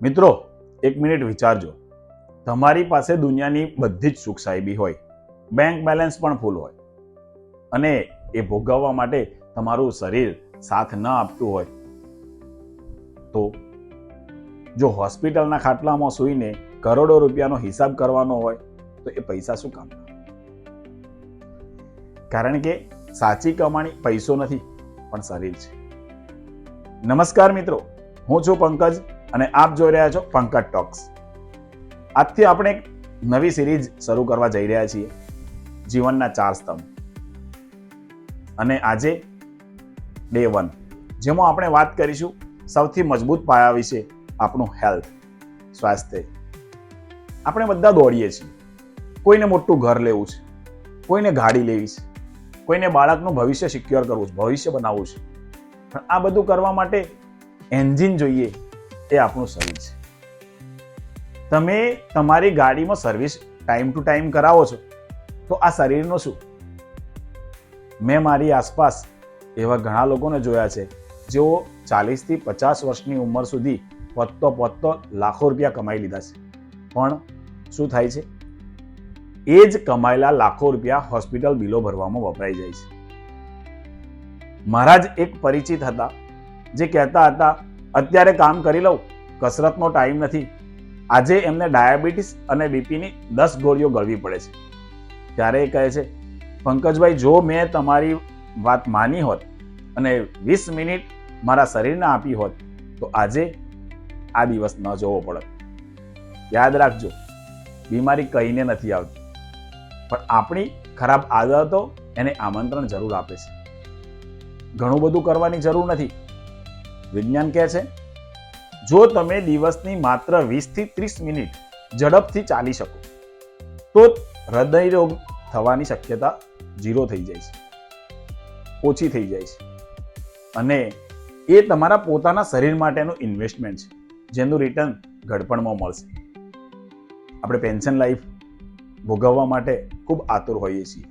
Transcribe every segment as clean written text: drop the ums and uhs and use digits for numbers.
મિત્રો, એક મિનિટ વિચારજો. તમારી પાસે દુનિયાની બધી જ સુખ સાહેબી હોય, બેંક બેલેન્સ પણ ફૂલ હોય, અને એ ભોગવવા માટે તમારું શરીર સાથ ન આપતું હોય, તો જો હોસ્પિટલના ખાટલામાં સૂઈને કરોડો રૂપિયાનો હિસાબ કરવાનો હોય તો એ પૈસા શું કામ? કારણ કે સાચી કમાણી પૈસો નથી, પણ શરીર છે. નમસ્કાર મિત્રો, હું છું પંકજ અને આપ જોઈ રહ્યા છો પંકજ ટોક્સ. આજથી આપણે એક નવી સિરીઝ શરૂ કરવા જઈ રહ્યા છીએ, જીવનના 4 સ્તંભ. અને આજે ડે 1, જેમાં આપણે વાત કરીશું સૌથી મજબૂત પાયા વિશે, આપણું હેલ્થ, સ્વાસ્થ્ય. આપણે બધા દોડીએ છીએ. કોઈને મોટું ઘર લેવું છે, કોઈને ગાડી લેવી છે, કોઈને બાળકનું ભવિષ્ય સિક્યોર કરવું છે, ભવિષ્ય બનાવવું છે. પણ આ બધું કરવા માટે એન્જિન જોઈએ, એ આપણું શરીર છે. તમે તમારી ગાડીમાં સર્વિસ ટાઈમ ટુ ટાઈમ કરાવો છો, તો આ શરીરનું શું? મેં મારી આસપાસ એવા ઘણા લોકોને જોયા છે જેઓ 40 થી 50 વર્ષની ઉંમર સુધી પહોંચતો લાખો રૂપિયા કમાઈ લીધા છે. પણ શું થાય છે? એ જ કમાયેલા લાખો રૂપિયા હોસ્પિટલ બિલો ભરવામાં વપરાઈ જાય છે. મારા જ એક પરિચિત હતા જે કહેતા હતા, અત્યારે કામ કરી લઉં, કસરતનો ટાઈમ નથી. આજે એમને ડાયાબિટીસ અને બીપીની 10 ગોળીઓ ગળવી પડે છે. ત્યારે એ કહે છે, પંકજભાઈ, જો મેં તમારી વાત માની હોત અને 20 મિનિટ મારા શરીરને આપી હોત, તો આજે આ દિવસ ન જોવો પડત. યાદ રાખજો, બીમારી કહીને નથી આવતી, પણ આપણી ખરાબ આદતો એને આમંત્રણ જરૂર આપે છે. ઘણું બધું કરવાની જરૂર નથી. વિજ્ઞાન કહે છે, જો તમે દિવસની માત્ર 20 થી 30 મિનિટ ઝડપથી ચાલી શકો, તો હૃદય રોગ થવાની શક્યતા 0 થઈ જાય છે, ઓછી થઈ જાય છે. અને એ તમારા પોતાના શરીર માટેનું ઇન્વેસ્ટમેન્ટ છે, જેનું રિટર્ન ઘડપણમાં મળશે. આપણે પેન્શન લાઈફ ભોગવવા માટે ખૂબ આતુર હોઈએ છીએ,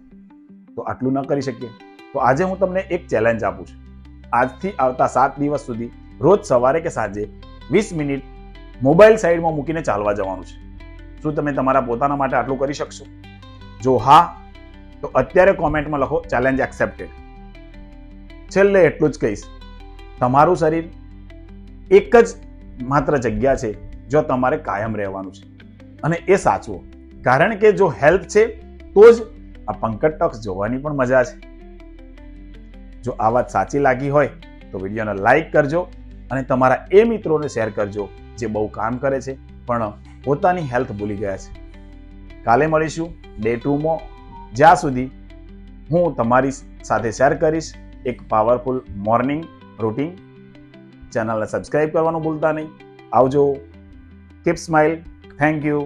તો આટલું ન કરી શકીએ. તો આજે હું તમને એક ચેલેન્જ આપું છું. આજથી આવતા 7 દિવસ સુધી રોજ સવારે કે સાંજે 20 મિનિટ મોબાઈલ સાઈડમાં મૂકીને ચાલવા જવાનું છે. શું તમે તમારા પોતાના માટે આટલું કરી શકશો? જો હા, તો અત્યારે કોમેન્ટમાં લખો ચેલેન્જ એક્સેપ્ટેડ. છેલ્લે એટલું જ કહીશ, તમારું શરીર એક જ માત્ર જગ્યા છે જો તમારે કાયમ રહેવાનું છે, અને એ સાચવો. કારણ કે જો હેલ્થ છે તો જ આ પંકજ ટોક્સ જોવાની પણ મજા છે. જો આ વાત સાચી લાગી હોય તો વિડીયોને લાઈક કરજો અને તમારા એ મિત્રોને શેર કરજો જે બહુ કામ કરે છે પણ પોતાની હેલ્થ ભૂલી ગયા છે. કાલે મળીશું ડે 2માં, જ્યાં સુધી હું તમારી સાથે શેર કરીશ એક પાવરફુલ મોર્નિંગ રૂટીન. ચેનલને સબસ્ક્રાઇબ કરવાનું ભૂલતા નહીં. આવજો. Keep smile. Thank you.